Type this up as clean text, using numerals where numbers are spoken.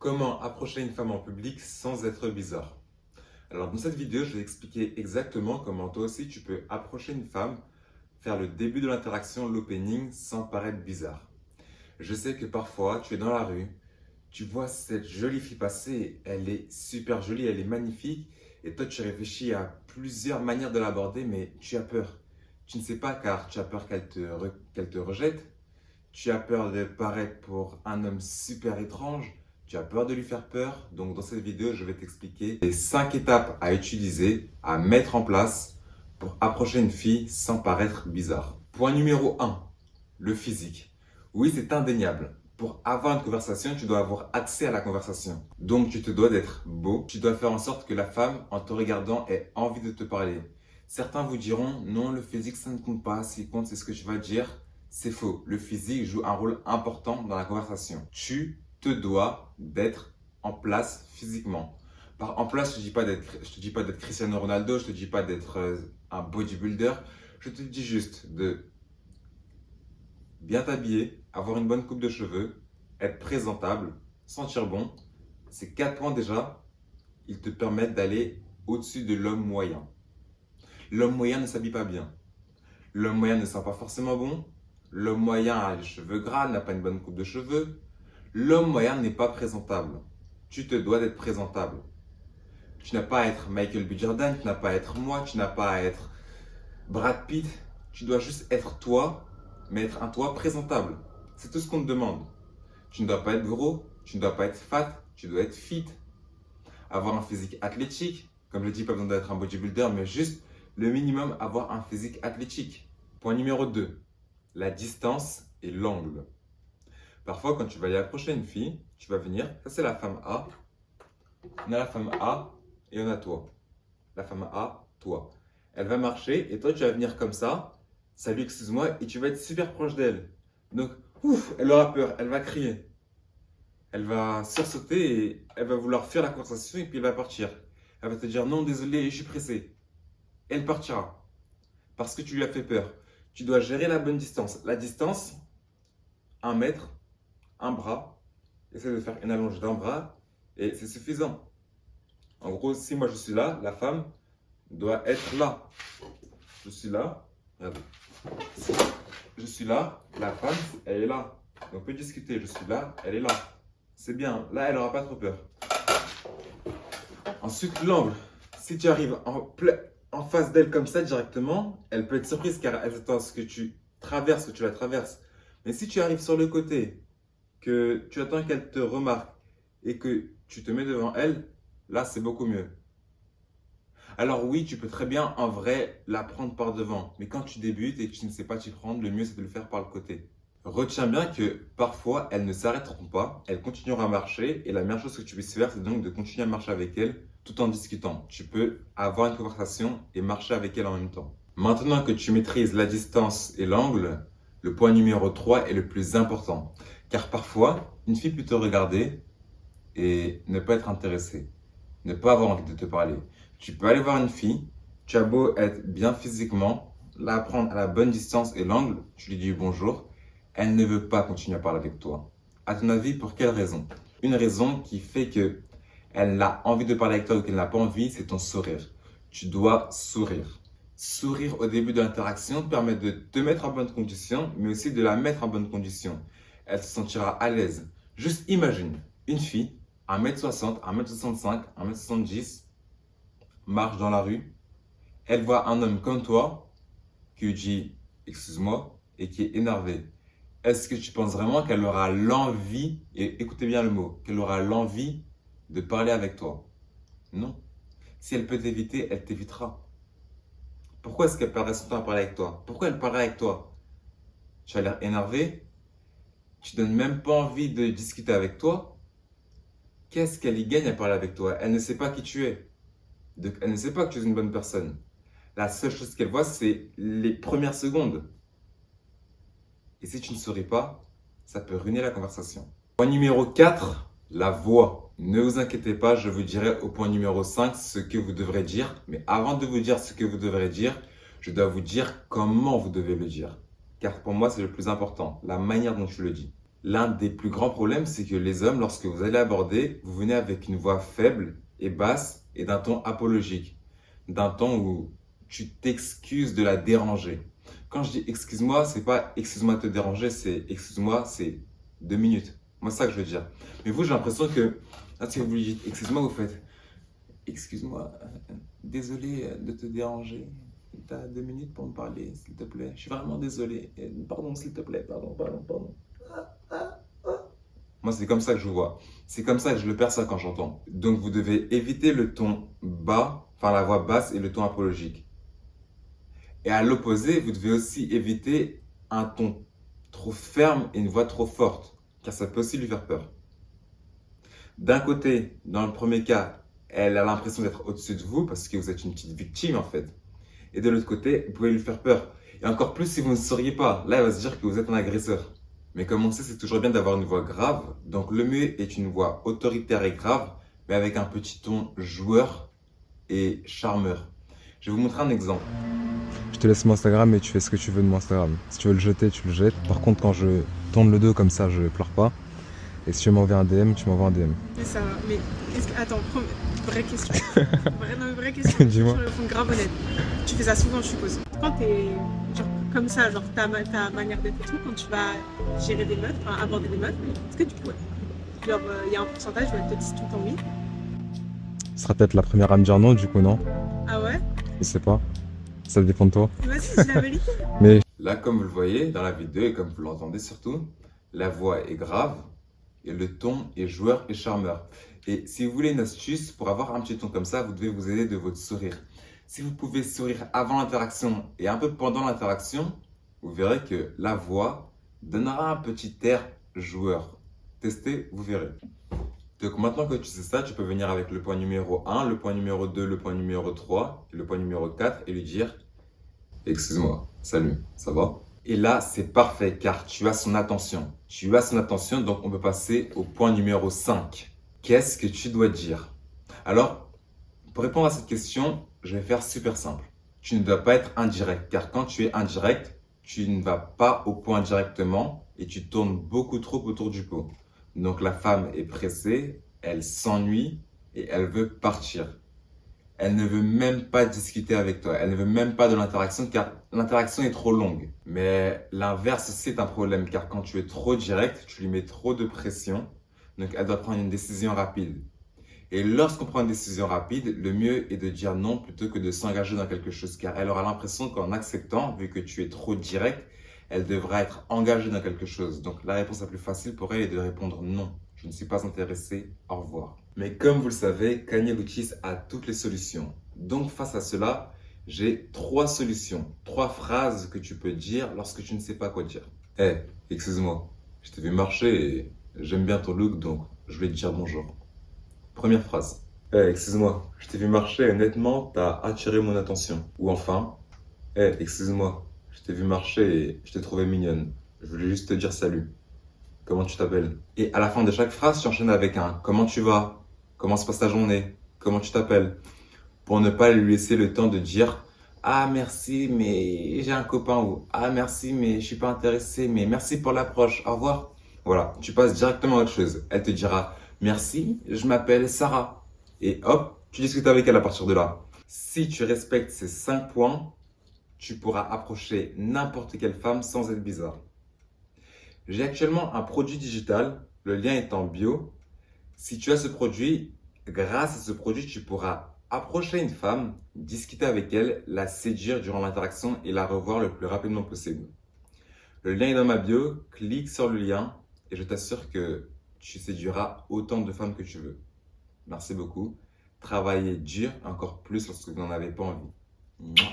Comment approcher une femme en public sans être bizarre? Alors dans cette vidéo, je vais expliquer exactement comment toi aussi tu peux approcher une femme, faire le début de l'interaction, l'opening, sans paraître bizarre. Je sais que parfois tu es dans la rue, tu vois cette jolie fille passer, elle est super jolie, elle est magnifique, et toi tu réfléchis à plusieurs manières de l'aborder, mais tu as peur. Tu ne sais pas car tu as peur qu'elle te rejette, tu as peur de paraître pour un homme super étrange, tu as peur de lui faire peur. Donc dans cette vidéo, je vais t'expliquer les 5 étapes à utiliser, à mettre en place pour approcher une fille sans paraître bizarre. Point numéro 1, le physique. Oui, c'est indéniable. Pour avoir une conversation, tu dois avoir accès à la conversation. Donc tu te dois d'être beau. Tu dois faire en sorte que la femme, en te regardant, ait envie de te parler. Certains vous diront, non, le physique, ça ne compte pas. Ce qui compte, c'est ce que tu vas dire. C'est faux. Le physique joue un rôle important dans la conversation. Tu te dois d'être en place physiquement. Par en place, je te dis pas d'être Cristiano Ronaldo, je te dis pas d'être un bodybuilder. Je te dis juste de bien t'habiller, avoir une bonne coupe de cheveux, être présentable, sentir bon. Ces 4 points déjà, ils te permettent d'aller au-dessus de l'homme moyen. L'homme moyen ne s'habille pas bien. L'homme moyen ne sent pas forcément bon. L'homme moyen a les cheveux gras, n'a pas une bonne coupe de cheveux. L'homme moyen n'est pas présentable. Tu te dois d'être présentable. Tu n'as pas à être Michael B. Jordan, tu n'as pas à être moi, tu n'as pas à être Brad Pitt. Tu dois juste être toi, mais être un toi présentable. C'est tout ce qu'on te demande. Tu ne dois pas être gros, tu ne dois pas être fat, tu dois être fit. Avoir un physique athlétique, comme je dis, pas besoin d'être un bodybuilder, mais juste le minimum, avoir un physique athlétique. Point numéro 2, la distance et l'angle. Parfois, quand tu vas aller approcher une fille, tu vas venir, ça c'est la femme A, on a la femme A et on a toi. La femme A, toi. Elle va marcher et toi tu vas venir comme ça, salut, excuse-moi, et tu vas être super proche d'elle. Donc, ouf, elle aura peur, elle va crier. Elle va sursauter et elle va vouloir faire la conversation et puis elle va partir. Elle va te dire non, désolé, je suis pressé. Elle partira parce que tu lui as fait peur. Tu dois gérer la bonne distance. La distance, 1 mètre, un bras. Essaie de faire une allonge d'un bras et c'est suffisant. En gros, si moi je suis là, la femme doit être là. Je suis là, regardez. Je suis là, la femme, elle est là. On peut discuter, je suis là, elle est là. C'est bien, là elle n'aura pas trop peur. Ensuite, l'angle. Si tu arrives en face d'elle comme ça directement, elle peut être surprise car elle s'attend à ce que tu traverses, que tu la traverses. Mais si tu arrives sur le côté, que tu attends qu'elle te remarque et que tu te mets devant elle, là c'est beaucoup mieux. Alors oui, tu peux très bien en vrai la prendre par devant, mais quand tu débutes et que tu ne sais pas t'y prendre, le mieux c'est de le faire par le côté. Retiens bien que parfois elles ne s'arrêteront pas, elles continueront à marcher et la meilleure chose que tu puisses faire c'est donc de continuer à marcher avec elles tout en discutant. Tu peux avoir une conversation et marcher avec elles en même temps. Maintenant que tu maîtrises la distance et l'angle, le point numéro 3 est le plus important. Car parfois, une fille peut te regarder et ne pas être intéressée, ne pas avoir envie de te parler. Tu peux aller voir une fille, tu as beau être bien physiquement, la prendre à la bonne distance et l'angle, tu lui dis bonjour, elle ne veut pas continuer à parler avec toi. À ton avis, pour quelle raison? Une raison qui fait que elle a envie de parler avec toi ou qu'elle n'a pas envie, c'est ton sourire. Tu dois sourire. Sourire au début de l'interaction permet de te mettre en bonne condition, mais aussi de la mettre en bonne condition. Elle se sentira à l'aise. Juste imagine, une fille, 1m60, 1m65, 1m70, marche dans la rue, elle voit un homme comme toi qui lui dit excuse-moi et qui est énervé. Est-ce que tu penses vraiment qu'elle aura l'envie, et écoutez bien le mot, qu'elle aura l'envie de parler avec toi? Non. Si elle peut t'éviter, elle t'évitera. Pourquoi est-ce qu'elle perdrait son temps à parler avec toi? Pourquoi elle parlerait avec toi? Tu as l'air énervé, tu donnes même pas envie de discuter avec toi. Qu'est-ce qu'elle y gagne à parler avec toi? Elle ne sait pas qui tu es. Donc, elle ne sait pas que tu es une bonne personne. La seule chose qu'elle voit, c'est les premières secondes. Et si tu ne souris pas, ça peut ruiner la conversation. Point numéro 4, la voix. Ne vous inquiétez pas, je vous dirai au point numéro 5 ce que vous devrez dire. Mais avant de vous dire ce que vous devrez dire, je dois vous dire comment vous devez le dire. Car pour moi, c'est le plus important, la manière dont tu le dis. L'un des plus grands problèmes, c'est que les hommes, lorsque vous allez aborder, vous venez avec une voix faible et basse et d'un ton apologique, d'un ton où tu t'excuses de la déranger. Quand je dis excuse-moi, c'est pas excuse-moi de te déranger, c'est excuse-moi, c'est 2 minutes. Moi, c'est ça que je veux dire. Mais vous, j'ai l'impression que, lorsque vous lui dites excuse-moi, vous faites excuse-moi, désolé de te déranger. T'as 2 minutes pour me parler, s'il te plaît. Je suis vraiment désolé. Pardon, s'il te plaît, pardon. Moi, c'est comme ça que je vous vois. C'est comme ça que je le perçois quand j'entends. Donc, vous devez éviter le ton bas, enfin la voix basse et le ton apologique. Et à l'opposé, vous devez aussi éviter un ton trop ferme et une voix trop forte, car ça peut aussi lui faire peur. D'un côté, dans le premier cas, elle a l'impression d'être au-dessus de vous parce que vous êtes une petite victime en fait. Et de l'autre côté, vous pouvez lui faire peur. Et encore plus si vous ne sauriez pas. Là, elle va se dire que vous êtes un agresseur. Mais comme on sait, c'est toujours bien d'avoir une voix grave. Donc le mieux est une voix autoritaire et grave, mais avec un petit ton joueur et charmeur. Je vais vous montrer un exemple. Je te laisse mon Instagram et tu fais ce que tu veux de mon Instagram. Si tu veux le jeter, tu le jettes. Par contre, quand je tourne le dos comme ça, je pleure pas. Et si tu m'envoies un DM, tu m'envoies un DM. Mais ça va. Mais attends, vraie question. Vraie question. Dis-moi. Sur le fond, grave honnête. Tu fais ça souvent, je suppose. Quand t'es genre comme ça, genre ta manière d'être et tout, quand tu vas gérer des meufs, enfin aborder des meufs, est-ce que tu pourrais. Genre, il y a un pourcentage où elles te disent tout le temps oui. Ce sera peut-être la première à me dire non, du coup, non. Ah ouais? Je sais pas. Ça dépend de toi. Vas-y, c'est la vérité. Mais Là, comme vous le voyez dans la vidéo et comme vous l'entendez surtout, la voix est grave et le ton est joueur et charmeur. Et si vous voulez une astuce pour avoir un petit ton comme ça, vous devez vous aider de votre sourire. Si vous pouvez sourire avant l'interaction et un peu pendant l'interaction, vous verrez que la voix donnera un petit air joueur. Testez, vous verrez. Donc maintenant que tu sais ça, tu peux venir avec le point numéro 1, le point numéro 2, le point numéro 3, le point numéro 4 et lui dire « Excuse-moi, salut, ça va ?» Et là, c'est parfait car tu as son attention. Tu as son attention, donc on peut passer au point numéro 5. Qu'est-ce que tu dois dire? Alors, pour répondre à cette question, je vais faire super simple. Tu ne dois pas être indirect car quand tu es indirect, tu ne vas pas au point directement et tu tournes beaucoup trop autour du pot. Donc la femme est pressée, elle s'ennuie et elle veut partir. Elle ne veut même pas discuter avec toi. Elle ne veut même pas de l'interaction car l'interaction est trop longue. Mais l'inverse, c'est un problème car quand tu es trop direct, tu lui mets trop de pression. Donc elle doit prendre une décision rapide. Et lorsqu'on prend une décision rapide, le mieux est de dire non plutôt que de s'engager dans quelque chose car elle aura l'impression qu'en acceptant, vu que tu es trop direct, elle devra être engagée dans quelque chose. Donc la réponse la plus facile pour elle est de répondre non. Je ne suis pas intéressé, au revoir. Mais comme vous le savez, Kanye Uchis a toutes les solutions. Donc face à cela, j'ai 3 solutions, 3 phrases que tu peux dire lorsque tu ne sais pas quoi dire. Hey, excuse-moi, je t'ai vu marcher et j'aime bien ton look, donc je voulais te dire bonjour. Première phrase. Hey, excuse-moi, je t'ai vu marcher et honnêtement, t'as attiré mon attention. Ou enfin, hey, excuse-moi, je t'ai vu marcher et je t'ai trouvé mignonne. Je voulais juste te dire salut. Comment tu t'appelles? Et à la fin de chaque phrase, tu enchaînes avec un comment tu vas? Comment se passe ta journée? Comment tu t'appelles? Pour ne pas lui laisser le temps de dire ah merci mais j'ai un copain ou ah merci mais je suis pas intéressé mais merci pour l'approche, au revoir. Voilà, tu passes directement à autre chose. Elle te dira merci, je m'appelle Sarah. Et hop, tu discutes avec elle à partir de là. Si tu respectes ces 5 points, tu pourras approcher n'importe quelle femme sans être bizarre. J'ai actuellement un produit digital, le lien est en bio. Si tu as ce produit, grâce à ce produit, tu pourras approcher une femme, discuter avec elle, la séduire durant l'interaction et la revoir le plus rapidement possible. Le lien est dans ma bio, clique sur le lien et je t'assure que tu séduiras autant de femmes que tu veux. Merci beaucoup. Travaillez dur, encore plus lorsque vous n'en avez pas envie.